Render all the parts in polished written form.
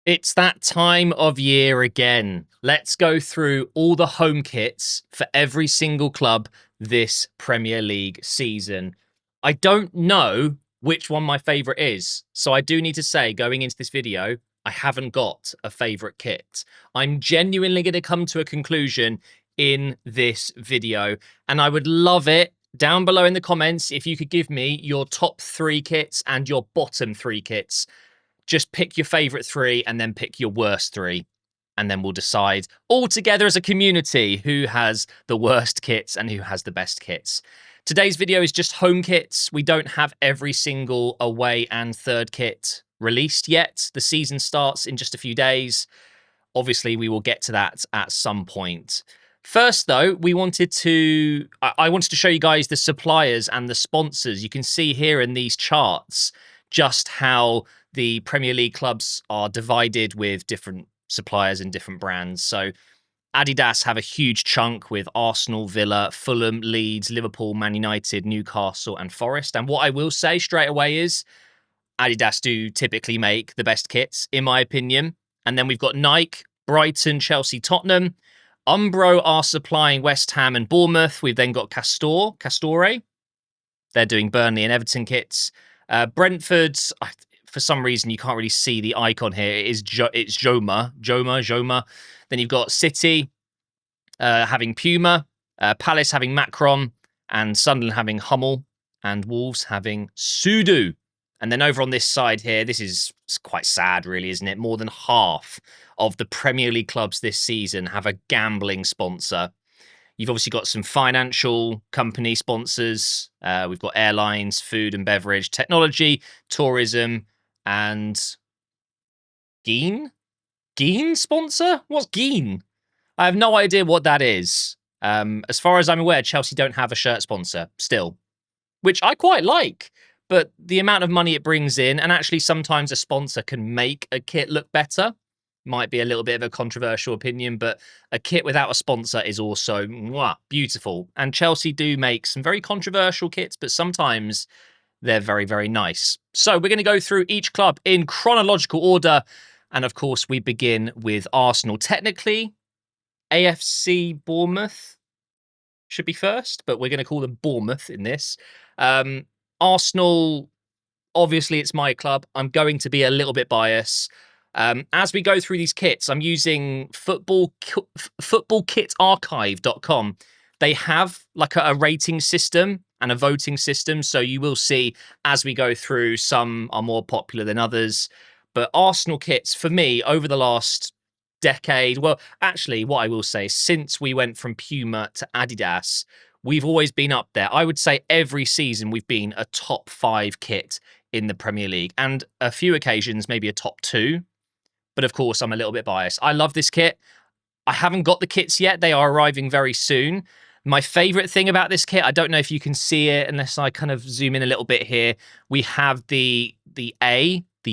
It's that time of year again. Let's go through all the home kits for every single club this Premier League season. I don't know which one my favourite is, so I do need to say, going into this video, I haven't got a favourite kit. I'm genuinely going to come to a conclusion in this video, and I would love it down below in the comments if you could give me your top 3 kits and your bottom 3 kits. Just pick your favorite 3 and then pick your worst 3. And then we'll decide all together as a community who has the worst kits and who has the best kits. Today's video is just home kits. We don't have every single away and third kit released yet. The season starts in just a few days. Obviously, we will get to that at some point. First, though, I wanted to show you guys the suppliers and the sponsors. You can see here in these charts just how the Premier League clubs are divided with different suppliers and different brands. So Adidas have a huge chunk with Arsenal, Villa, Fulham, Leeds, Liverpool, Man United, Newcastle, and Forest. And what I will say straight away is Adidas do typically make the best kits, in my opinion. And then we've got Nike, Brighton, Chelsea, Tottenham. Umbro are supplying West Ham and Bournemouth. We've then got Castore. They're doing Burnley and Everton kits. Brentford, for some reason, you can't really see the icon here. It's Joma. Then you've got City having Puma, Palace having Macron, and Sunderland having Hummel, and Wolves having Sudu. And then over on this side here, it's quite sad, really, isn't it? More than half of the Premier League clubs this season have a gambling sponsor. You've obviously got some financial company sponsors. We've got airlines, food and beverage, technology, tourism, and Geen sponsor? What's Geen? I have no idea what that is. As far as I'm aware, Chelsea don't have a shirt sponsor still, which I quite like. But the amount of money it brings in, and actually sometimes a sponsor can make a kit look better. Might be a little bit of a controversial opinion, but a kit without a sponsor is also beautiful. And Chelsea do make some very controversial kits, but sometimes they're very, very nice. So we're going to go through each club in chronological order. And of course, we begin with Arsenal. Technically, AFC Bournemouth should be first, but we're going to call them Bournemouth in this. Arsenal, obviously, it's my club. I'm going to be a little bit biased. As we go through these kits, I'm using footballkitarchive.com. They have like a rating system and a voting system. So you will see as we go through, some are more popular than others. But Arsenal kits, for me, over the last decade, well, actually, what I will say, since we went from Puma to Adidas, we've always been up there. I would say every season we've been a top 5 kit in the Premier League, and a few occasions, maybe a top 2. But of course, I'm a little bit biased. I love this kit. I haven't got the kits yet. They are arriving very soon. My favorite thing about this kit, I don't know if you can see it unless I kind of zoom in a little bit here. We have the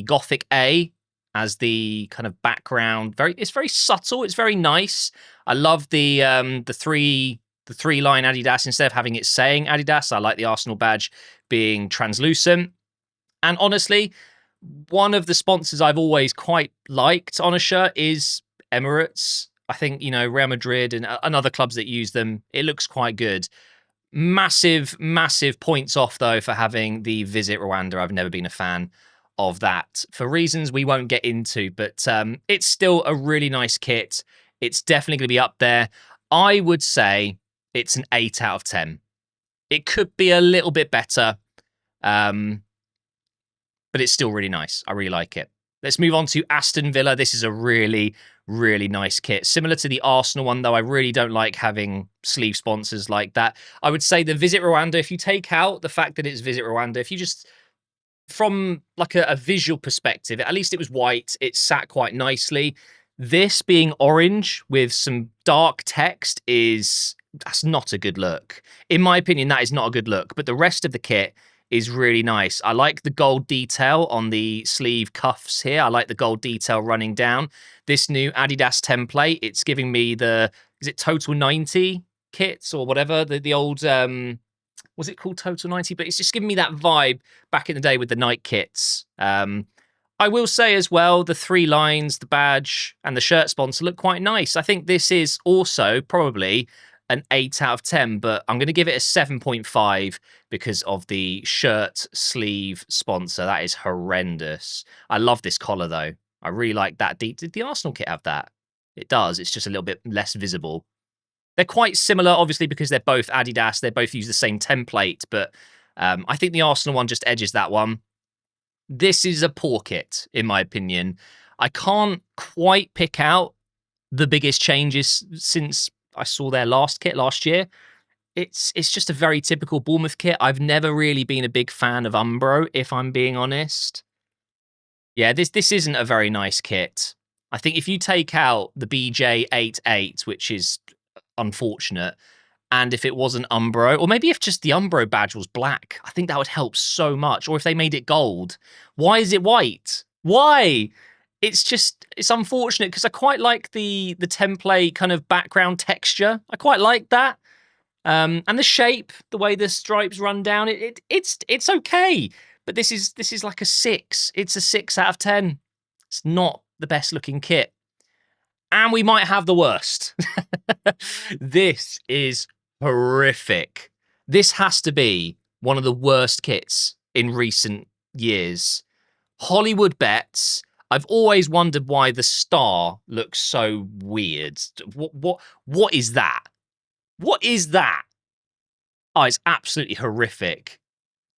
Gothic A as the kind of background. It's very subtle. It's very nice. I love the three line Adidas. Instead of having it saying Adidas, I like the Arsenal badge being translucent. And honestly, one of the sponsors I've always quite liked on a shirt is Emirates. I think, Real Madrid and other clubs that use them, it looks quite good. Massive points off, though, for having the Visit Rwanda. I've never been a fan of that for reasons we won't get into, but it's still a really nice kit. It's definitely going to be up there. I would say it's an 8 out of 10. It could be a little bit better, but it's still really nice. I really like it. Let's move on to Aston Villa. This is a really, really nice kit. Similar to the Arsenal one, though, I really don't like having sleeve sponsors like that. I would say the Visit Rwanda, if you take out the fact that it's Visit Rwanda, if you just, from like a visual perspective, at least it was white. It sat quite nicely. This being orange with some dark text that's not a good look. In my opinion, that is not a good look. But the rest of the kit is really nice. I like the gold detail on the sleeve cuffs here. I like the gold detail running down. This new Adidas template, it's giving me is it Total 90 kits or whatever? The old, was it called Total 90? But it's just giving me that vibe back in the day with the Nike kits. I will say as well, the three lines, the badge, and the shirt sponsor look quite nice. I think this is also probably an 8 out of 10, but I'm going to give it a 7.5 because of the shirt sleeve sponsor. That is horrendous. I love this collar, though. I really like that. Did the Arsenal kit have that? It does. It's just a little bit less visible. They're quite similar, obviously, because they're both Adidas. They both use the same template, but I think the Arsenal one just edges that one. This is a poor kit, in my opinion. I can't quite pick out the biggest changes since I saw their last kit last year. It's just a very typical Bournemouth kit. I've never really been a big fan of Umbro, if I'm being honest. Yeah, this isn't a very nice kit. I think if you take out the BJ88, which is unfortunate, and if it wasn't Umbro, or maybe if just the Umbro badge was black, I think that would help so much. Or if they made it gold. Why is it white? Why? It's unfortunate because I quite like the template kind of background texture. I quite like that. And the shape, the way the stripes run down, it's okay. But this is like a 6. It's a 6 out of 10. It's not the best looking kit. And we might have the worst. This is horrific. This has to be one of the worst kits in recent years. Hollywood Bets. I've always wondered why the star looks so weird. What is that? What is that? Oh, it's absolutely horrific.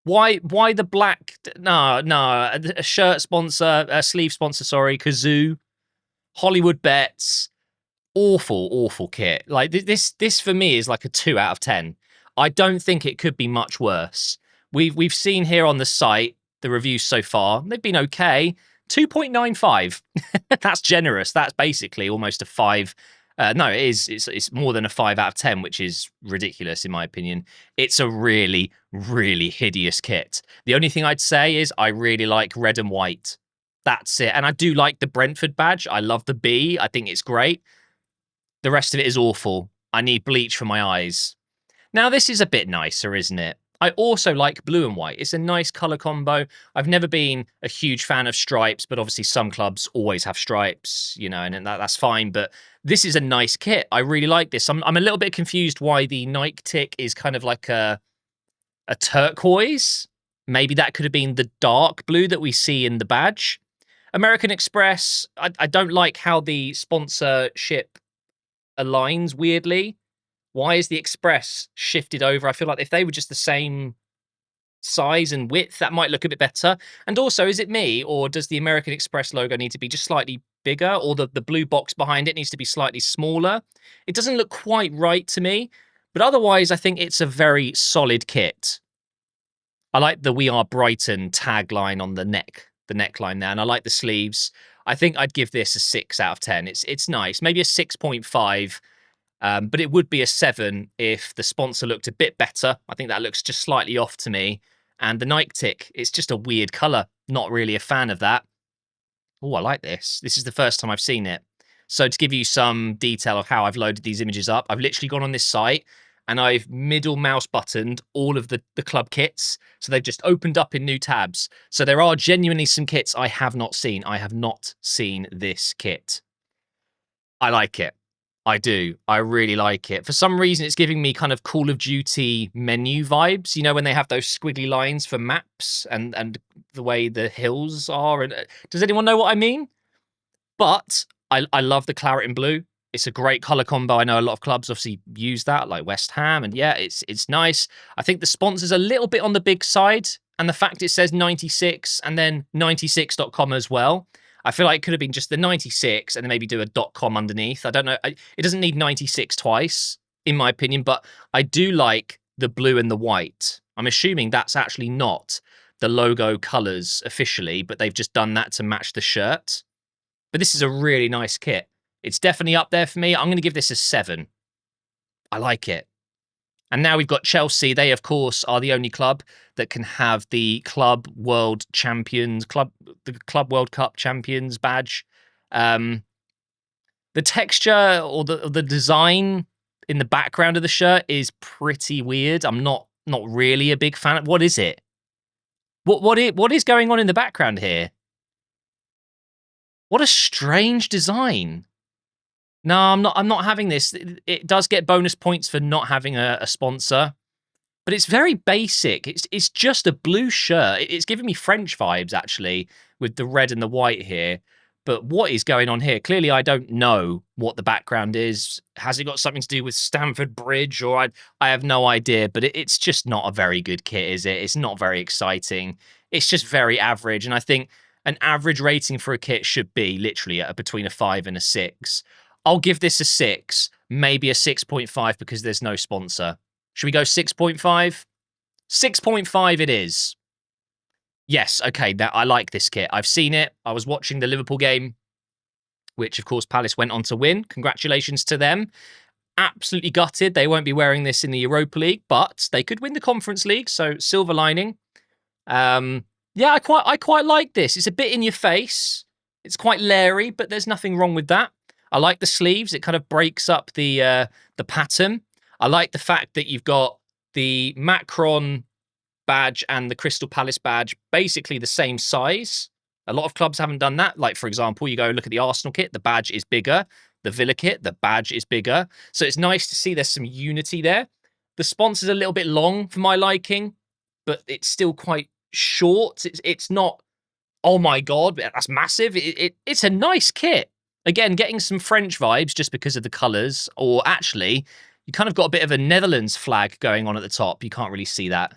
Why the black? No, a shirt sponsor, a sleeve sponsor, sorry, Kazoo. Hollywood Bets. Awful kit. Like this for me is like a 2 out of 10. I don't think it could be much worse. We've seen here on the site the reviews so far. They've been okay. 2.95. That's generous. That's basically almost a 5. No, it is. It's more than a 5 out of 10, which is ridiculous in my opinion. It's a really, really hideous kit. The only thing I'd say is I really like red and white. That's it. And I do like the Brentford badge. I love the B. I think it's great. The rest of it is awful. I need bleach for my eyes. Now, this is a bit nicer, isn't it? I also like blue and white. It's a nice colour combo. I've never been a huge fan of stripes, but obviously some clubs always have stripes, you know, and that's fine. But this is a nice kit. I really like this. I'm a little bit confused why the Nike tick is kind of like a turquoise. Maybe that could have been the dark blue that we see in the badge. American Express, I don't like how the sponsorship aligns weirdly. Why is the Express shifted over? I feel like if they were just the same size and width, that might look a bit better. And also, is it me, or does the American Express logo need to be just slightly bigger, or the blue box behind it needs to be slightly smaller? It doesn't look quite right to me, but otherwise, I think it's a very solid kit. I like the "We Are Brighton" tagline on the neckline there, and I like the sleeves. I think I'd give this a 6 out of 10. It's nice, maybe a 6.5. But it would be a 7 if the sponsor looked a bit better. I think that looks just slightly off to me. And the Nike tick, it's just a weird colour. Not really a fan of that. Oh, I like this. This is the first time I've seen it. So to give you some detail of how I've loaded these images up, I've literally gone on this site and I've middle mouse buttoned all of the club kits. So they've just opened up in new tabs. So there are genuinely some kits I have not seen. I have not seen this kit. I like it. I do. I really like it. For some reason, it's giving me kind of Call of Duty menu vibes. You know, when they have those squiggly lines for maps and the way the hills are. And does anyone know what I mean? But I love the claret and blue. It's a great color combo. I know a lot of clubs obviously use that, like West Ham. And yeah, it's nice. I think the sponsor's a little bit on the big side. And the fact it says 96 and then 96.com as well. I feel like it could have been just the 96 and then maybe do a .com underneath. I don't know. It doesn't need 96 twice, in my opinion, but I do like the blue and the white. I'm assuming that's actually not the logo colours officially, but they've just done that to match the shirt. But this is a really nice kit. It's definitely up there for me. I'm going to give this a 7. I like it. And now we've got Chelsea. They, of course, are the only club that can have the Club World Champions, the Club World Cup Champions badge. The texture or the design in the background of the shirt is pretty weird. I'm not really a big fan. What is it? What is going on in the background here? What a strange design. No, I'm not having this. It does get bonus points for not having a sponsor, but it's very basic. It's just a blue shirt. It's giving me French vibes, actually, with the red and the white here. But what is going on here? Clearly, I don't know what the background is. Has it got something to do with Stamford Bridge? Or I have no idea, but it's just not a very good kit, is it? It's not very exciting. It's just very average. And I think an average rating for a kit should be literally between a 5 and a 6. I'll give this a 6, maybe a 6.5 because there's no sponsor. Should we go 6.5? 6.5 it is. Yes, okay, now I like this kit. I've seen it. I was watching the Liverpool game, which, of course, Palace went on to win. Congratulations to them. Absolutely gutted. They won't be wearing this in the Europa League, but they could win the Conference League, so silver lining. Yeah, I quite like this. It's a bit in your face. It's quite leery, but there's nothing wrong with that. I like the sleeves. It kind of breaks up the pattern. I like the fact that you've got the Macron badge and the Crystal Palace badge basically the same size. A lot of clubs haven't done that. Like, for example, you go look at the Arsenal kit, the badge is bigger. The Villa kit, the badge is bigger. So it's nice to see there's some unity there. The sponsor's a little bit long for my liking, but it's still quite short. It's not, oh my God, that's massive. It's a nice kit. Again, getting some French vibes just because of the colours, or actually, you kind of got a bit of a Netherlands flag going on at the top. You can't really see that.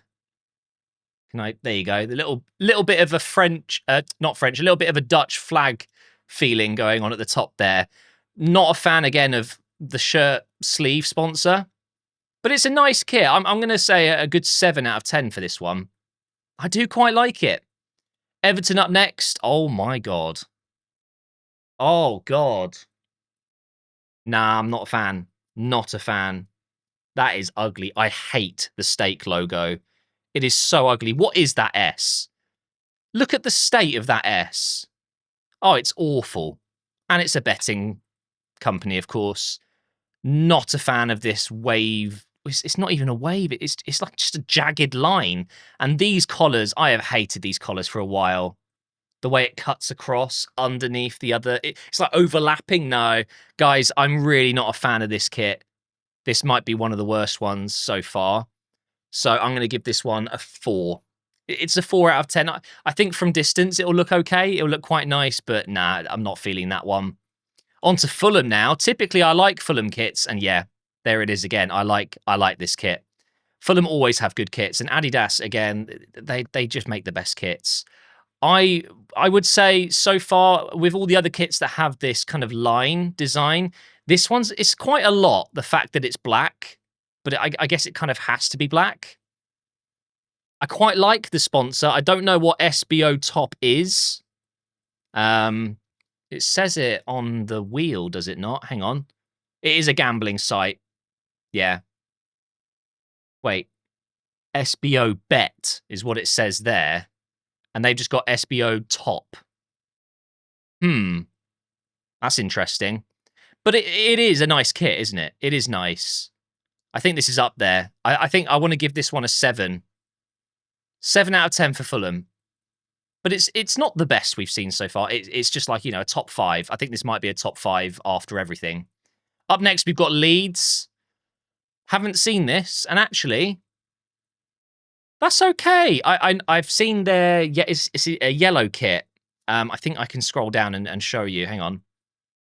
There you go. The little bit of a French, not French, a little bit of a Dutch flag feeling going on at the top there. Not a fan, again, of the shirt sleeve sponsor, but it's a nice kit. I'm going to say a good 7 out of 10 for this one. I do quite like it. Everton up next. Oh, my God. Oh, God. Nah, I'm not a fan. Not a fan. That is ugly. I hate the stake logo. It is so ugly. What is that S? Look at the state of that S. Oh, it's awful. And it's a betting company, of course. Not a fan of this wave. It's not even a wave. It's like just a jagged line. And these collars, I have hated these collars for a while. The way it cuts across underneath the other. It's like overlapping. No, guys, I'm really not a fan of this kit. This might be one of the worst ones so far. So I'm going to give this one a 4. It's a 4 out of 10. I think from distance, it'll look okay. It'll look quite nice, but nah, I'm not feeling that one. On to Fulham now. Typically, I like Fulham kits, and yeah, there it is again. I like this kit. Fulham always have good kits, and Adidas, again, they just make the best kits. I would say so far, with all the other kits that have this kind of line design, this one's, it's quite a lot, the fact that it's black, but I guess it kind of has to be black. I quite like the sponsor. I don't know what SBO top is. It says it on the wheel, does it not? Hang on. It is a gambling site. Yeah. Wait. SBO bet is what it says there. And they've just got SBO top. That's interesting. But it is a nice kit, isn't it? It is nice. I think this is up there. I think I want to give this one a 7. 7 out of 10 for Fulham. But it's not the best we've seen so far. It's just like, a top 5. I think this might be a top 5 after everything. Up next, we've got Leeds. Haven't seen this. And actually, that's okay. I've seen their, it's a yellow kit. I think I can scroll down and show you. Hang on.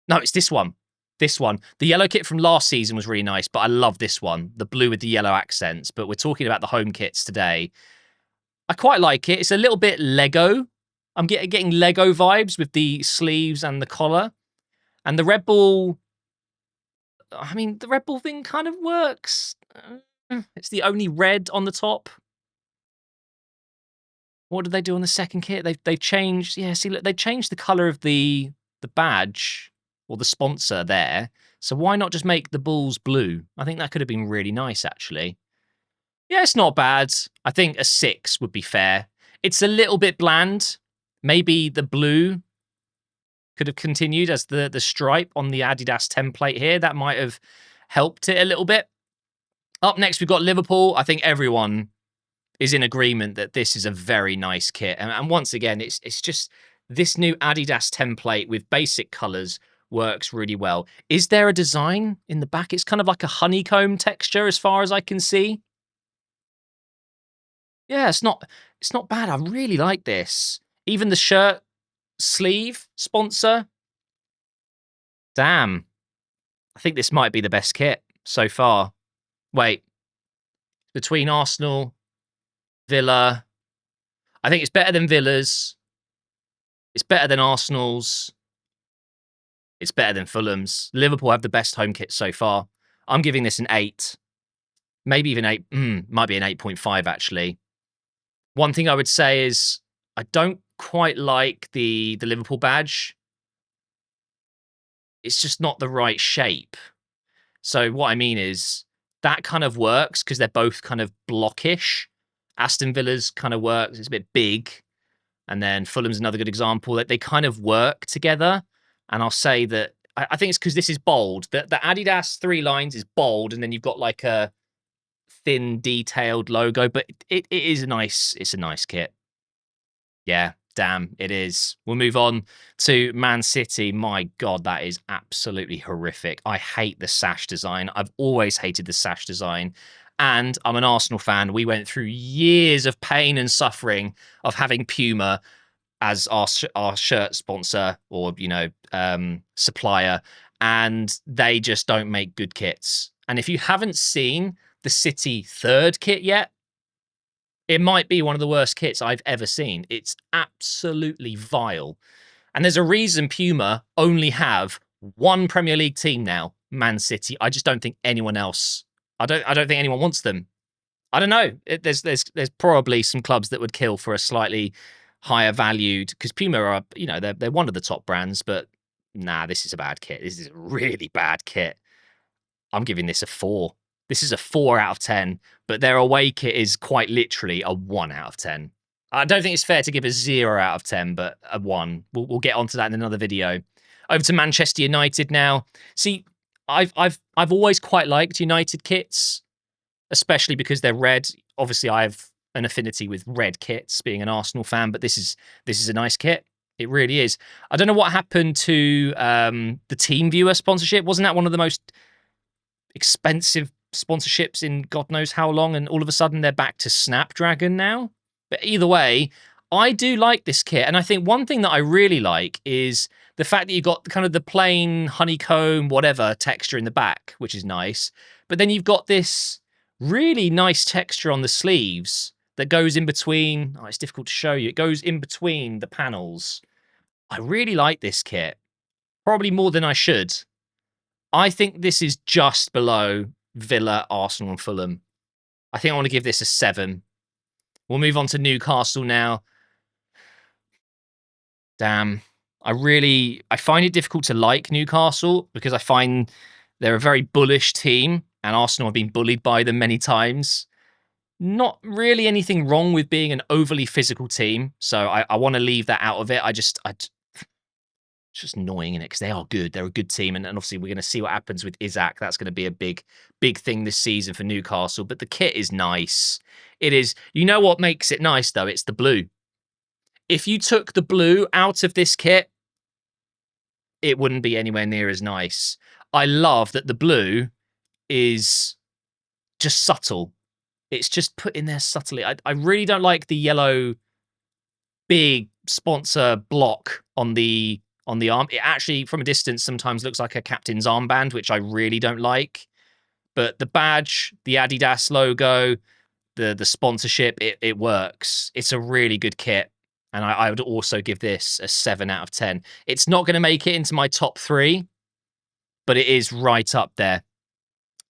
No, it's this one. This one. The yellow kit from last season was really nice, but I love this one. The blue with the yellow accents. But we're talking about the home kits today. I quite like it. It's a little bit Lego. I'm getting Lego vibes with the sleeves and the collar. And the Red Bull, I mean, the Red Bull thing kind of works. It's the only red on the top. What did they do on the second kit? They've changed. Yeah, see, look, they changed the color of the badge or the sponsor there. So why not just make the Bulls blue? I think that could have been really nice, actually. Yeah, it's not bad. I think a 6 would be fair. It's a little bit bland. Maybe the blue could have continued as the stripe on the Adidas template here. That might have helped it a little bit. Up next, we've got Liverpool. I think everyone is in agreement that this is a very nice kit. And once again, it's just this new Adidas template with basic colors works really well. Is there a design in the back? It's kind of like a honeycomb texture as far as I can see. Yeah, it's not bad. I really like this. Even the shirt sleeve sponsor. Damn. I think this might be the best kit so far. Wait, between Arsenal, Villa, I think it's better than Villa's. It's better than Arsenal's. It's better than Fulham's. Liverpool have the best home kit so far. I'm giving this an 8. Maybe even 8. Might be an 8.5 actually. One thing I would say is I don't quite like the Liverpool badge. It's just not the right shape. So what I mean is that kind of works because they're both kind of blockish. Aston Villa's kind of works. It's a bit big. And then Fulham's another good example that they kind of work together. And I'll say that I think it's because this is bold. The Adidas 3 lines is bold, and then you've got like a thin, detailed logo. But it is it's a nice kit. Yeah, damn, it is. We'll move on to Man City. My God, that is absolutely horrific. I hate the sash design. I've always hated the sash design. And I'm an Arsenal fan. We went through years of pain and suffering of having Puma as our shirt sponsor or, supplier. And they just don't make good kits. And if you haven't seen the City 3rd kit yet, it might be one of the worst kits I've ever seen. It's absolutely vile. And there's a reason Puma only have one Premier League team now, Man City. I just don't think anyone else. I don't think anyone wants them. I don't know. There's probably some clubs that would kill for a slightly higher valued, because Puma are, they're one of the top brands, but nah, this is a bad kit. This is a really bad kit. I'm giving this a 4. This is a 4 out of 10, but their away kit is quite literally a 1 out of 10. I don't think it's fair to give a 0 out of 10, but a 1. We'll get onto that in another video. Over to Manchester United now. See, I've always quite liked United kits, especially because they're red. Obviously, I have an affinity with red kits, being an Arsenal fan, but this is a nice kit. It really is. I don't know what happened to the TeamViewer sponsorship. Wasn't that one of the most expensive sponsorships in God knows how long, and all of a sudden they're back to Snapdragon now? But either way, I do like this kit, and I think one thing that I really like is the fact that you've got kind of the plain honeycomb whatever texture in the back, which is nice, but then you've got this really nice texture on the sleeves that goes in between. It's difficult to show you. It goes in between the panels. I really like this kit, probably more than I should. I think this is just below Villa, Arsenal, and Fulham. I think I want to give this a 7. We'll move on to Newcastle now. Damn. I find it difficult to like Newcastle because I find they're a very bullish team, and Arsenal have been bullied by them many times. Not really anything wrong with being an overly physical team, so I want to leave that out of it. It's just annoying, innit? Because they are good. They're a good team. And obviously, we're going to see what happens with Isaac. That's going to be a big, big thing this season for Newcastle. But the kit is nice. It is. You know what makes it nice, though? It's the blue. If you took the blue out of this kit, it wouldn't be anywhere near as nice. I love that the blue is just subtle. It's just put in there subtly. I really don't like the yellow big sponsor block on the arm. It actually, from a distance, sometimes looks like a captain's armband, which I really don't like. But the badge, the Adidas logo, the sponsorship, it works. It's a really good kit. And I would also give this a 7 out of 10. It's not going to make it into my top 3, but it is right up there.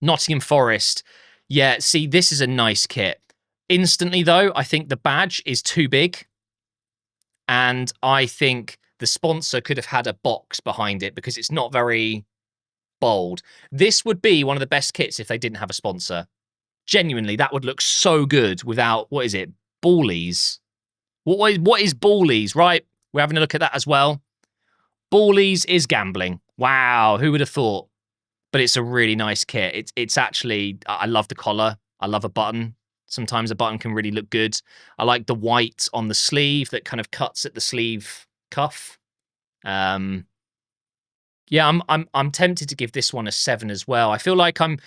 Nottingham Forest. Yeah, see, this is a nice kit. Instantly, though, I think the badge is too big. And I think the sponsor could have had a box behind it because it's not very bold. This would be one of the best kits if they didn't have a sponsor. Genuinely, that would look so good without, what is it, Ballies? What is Ballies, right? We're having a look at that as well. Ballies is gambling. Wow, who would have thought? But it's a really nice kit. It's actually, I love the collar. I love a button. Sometimes a button can really look good. I like the white on the sleeve that kind of cuts at the sleeve cuff. Yeah, I'm tempted to give this one a 7 as well. I feel like I'm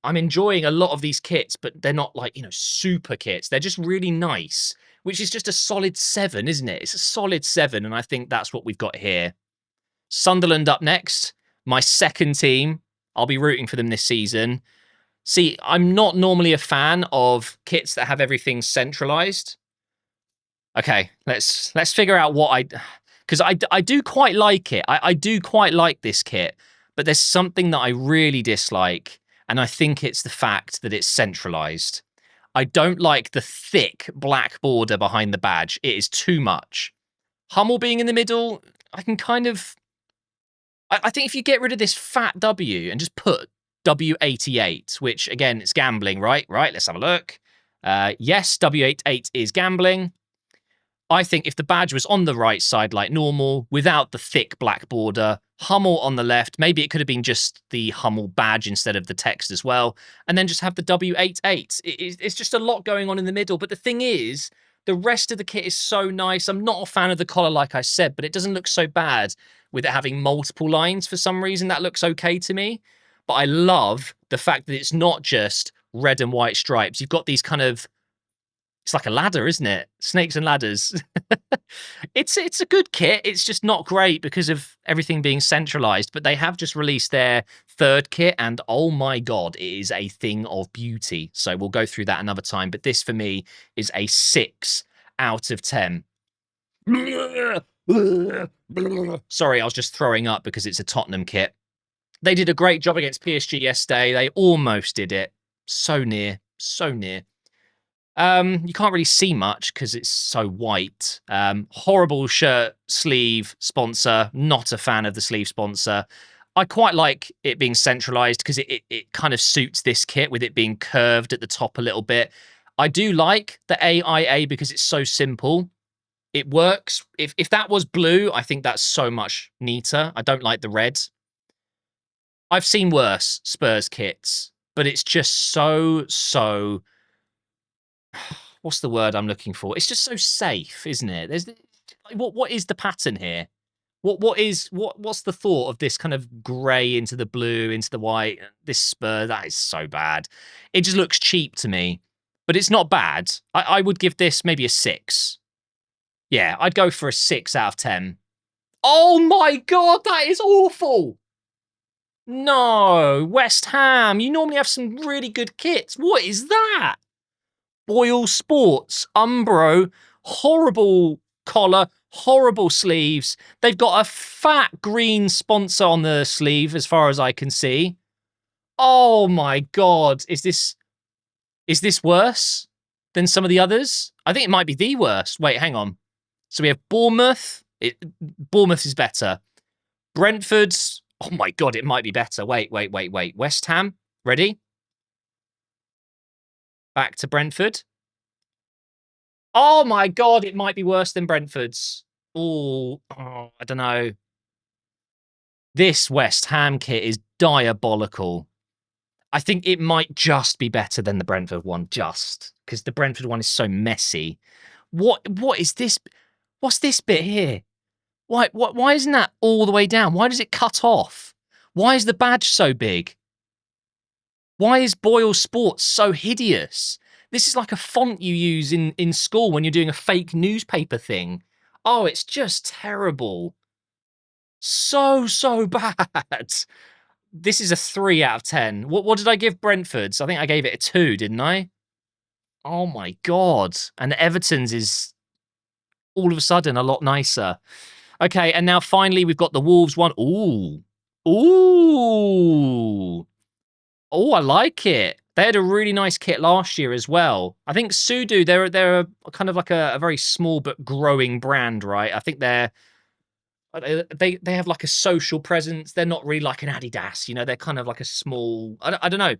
enjoying a lot of these kits, but they're not like, super kits. They're just really nice, which is just a solid 7, isn't it? It's a solid 7, and I think that's what we've got here. Sunderland up next, my second team. I'll be rooting for them this season. See, I'm not normally a fan of kits that have everything centralized. Okay, let's figure out what because I do quite like it. I do quite like this kit, but there's something that I really dislike, and I think it's the fact that it's centralized. I don't like the thick black border behind the badge. It is too much. Hummel being in the middle, I can kind of... I think if you get rid of this fat W and just put W88, which, again, it's gambling, right? Right, let's have a look. Yes, W88 is gambling. I think if the badge was on the right side like normal, without the thick black border, Hummel on the left, maybe it could have been just the Hummel badge instead of the text as well, and then just have the W88. It's just a lot going on in the middle, but the thing is, the rest of the kit is so nice. I'm not a fan of the collar, like I said, but it doesn't look so bad with it having multiple lines. For some reason, that looks okay to me. But I love the fact that it's not just red and white stripes. You've got these kind of... It's like a ladder, isn't it? Snakes and ladders. It's a good kit. It's just not great because of everything being centralized. But they have just released their third kit, and oh my god, it is a thing of beauty. So we'll go through that another time. But this for me is a 6 out of 10. Sorry, I was just throwing up because it's a Tottenham kit. They did a great job against PSG yesterday. They almost did it. So near. So near. You can't really see much because it's so white. Horrible shirt sleeve sponsor. Not a fan of the sleeve sponsor. I quite like it being centralized because it kind of suits this kit with it being curved at the top a little bit. I do like the AIA because it's so simple. It works. If that was blue, I think that's so much neater. I don't like the red. I've seen worse Spurs kits, but it's just so... What's the word I'm looking for? It's just so safe, isn't it? What is the pattern here? What's the thought of this kind of grey into the blue, into the white? This Spur, that is so bad. It just looks cheap to me, but it's not bad. I would give this maybe a 6. Yeah, I'd go for a 6 out of 10. Oh my god, that is awful! No, West Ham, you normally have some really good kits. What is that? Boyle Sports, Umbro, horrible collar, horrible sleeves. They've got a fat green sponsor on the sleeve, as far as I can see. Oh my god, is this worse than some of the others? I think it might be the worst. Wait, hang on. So we have Bournemouth. Bournemouth is better. Brentford's... Oh my god, it might be better. Wait. West Ham, ready? Back to Brentford. Oh my god, it might be worse than Brentford's. Oh, I don't know. This West Ham kit is diabolical. I think it might just be better than the Brentford one, just because the Brentford one is so messy. What is this? What's this bit here? Why isn't that all the way down? Why does it cut off? Why is the badge so big? Why is Boyle Sports so hideous? This is like a font you use in school when you're doing a fake newspaper thing. Oh, it's just terrible. So bad. This is a 3 out of 10. What did I give Brentford's? I think I gave it a 2, didn't I? Oh my god. And Everton's is all of a sudden a lot nicer. Okay, and now finally we've got the Wolves one. Ooh. Ooh. Oh, I like it. They had a really nice kit last year as well. I think Sudo, they're kind of like a very small but growing brand, right? I think they have like a social presence. They're not really like an Adidas, they're kind of like a small, I don't know,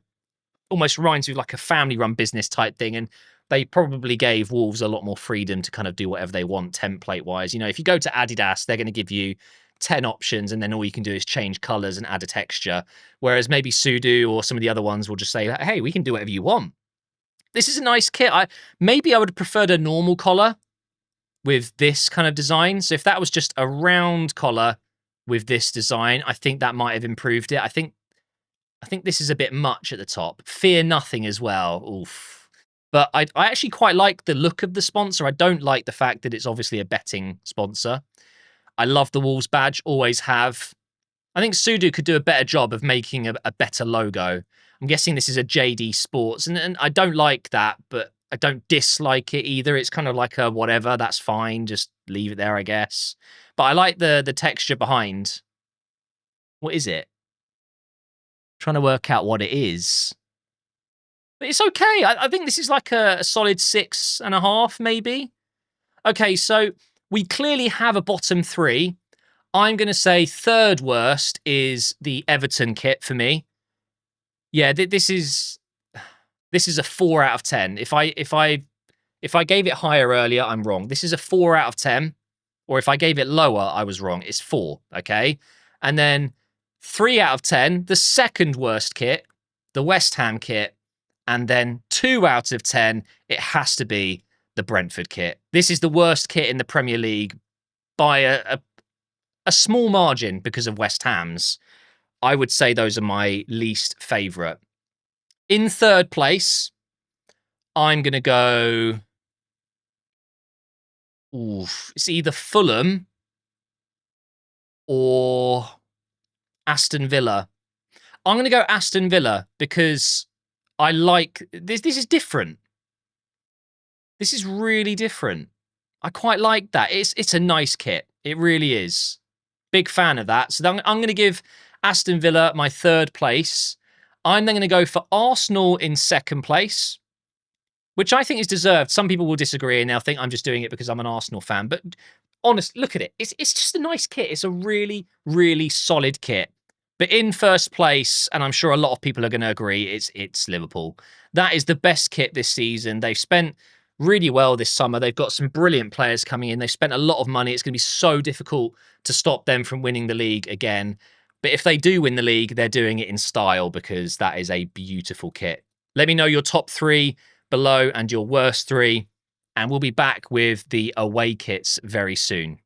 almost reminds me of like a family-run business type thing. And they probably gave Wolves a lot more freedom to kind of do whatever they want template-wise. If you go to Adidas, they're going to give you 10 options, and then all you can do is change colors and add a texture. Whereas maybe Sudo or some of the other ones will just say, hey, we can do whatever you want. This is a nice kit. Maybe I would have preferred a normal collar. with this kind of design. So if that was just a round collar with this design, I think that might have improved it. I think this is a bit much at the top. Fear nothing as well. Oof. But I actually quite like the look of the sponsor. I don't like the fact that it's obviously a betting sponsor. I love the Wolves badge, always have. I think Sudo could do a better job of making a better logo. I'm guessing this is a JD Sports, and I don't like that, but I don't dislike it either. It's kind of like a whatever, that's fine. Just leave it there, I guess. But I like the texture behind. What is it? Trying to work out what it is. But it's okay. I think this is like a solid 6.5, maybe. Okay, so we clearly have a bottom three. I'm going to say third worst is the Everton kit for me. Yeah, this is a 4 out of 10. If I gave it higher earlier, I'm wrong. This is a 4 out of 10. Or if I gave it lower, I was wrong. It's 4, okay? And then 3 out of 10, the second worst kit, the West Ham kit. And then 2 out of 10, it has to be the Brentford kit. This is the worst kit in the Premier League by a small margin because of West Ham's. I would say those are my least favourite. In third place, I'm going to go... Oof, it's either Fulham or Aston Villa. I'm going to go Aston Villa because I like... This is different. This is really different. I quite like that. It's a nice kit. It really is. Big fan of that. So I'm going to give Aston Villa my third place. I'm then going to go for Arsenal in second place, which I think is deserved. Some people will disagree and they'll think I'm just doing it because I'm an Arsenal fan. But honestly, look at it. It's just a nice kit. It's a really, really solid kit. But in first place, and I'm sure a lot of people are going to agree, it's Liverpool. That is the best kit this season. They've spent really well this summer. They've got some brilliant players coming in. They've spent a lot of money. It's going to be so difficult to stop them from winning the league again. But if they do win the league, they're doing it in style because that is a beautiful kit. Let me know your top 3 below and your worst 3. And we'll be back with the away kits very soon.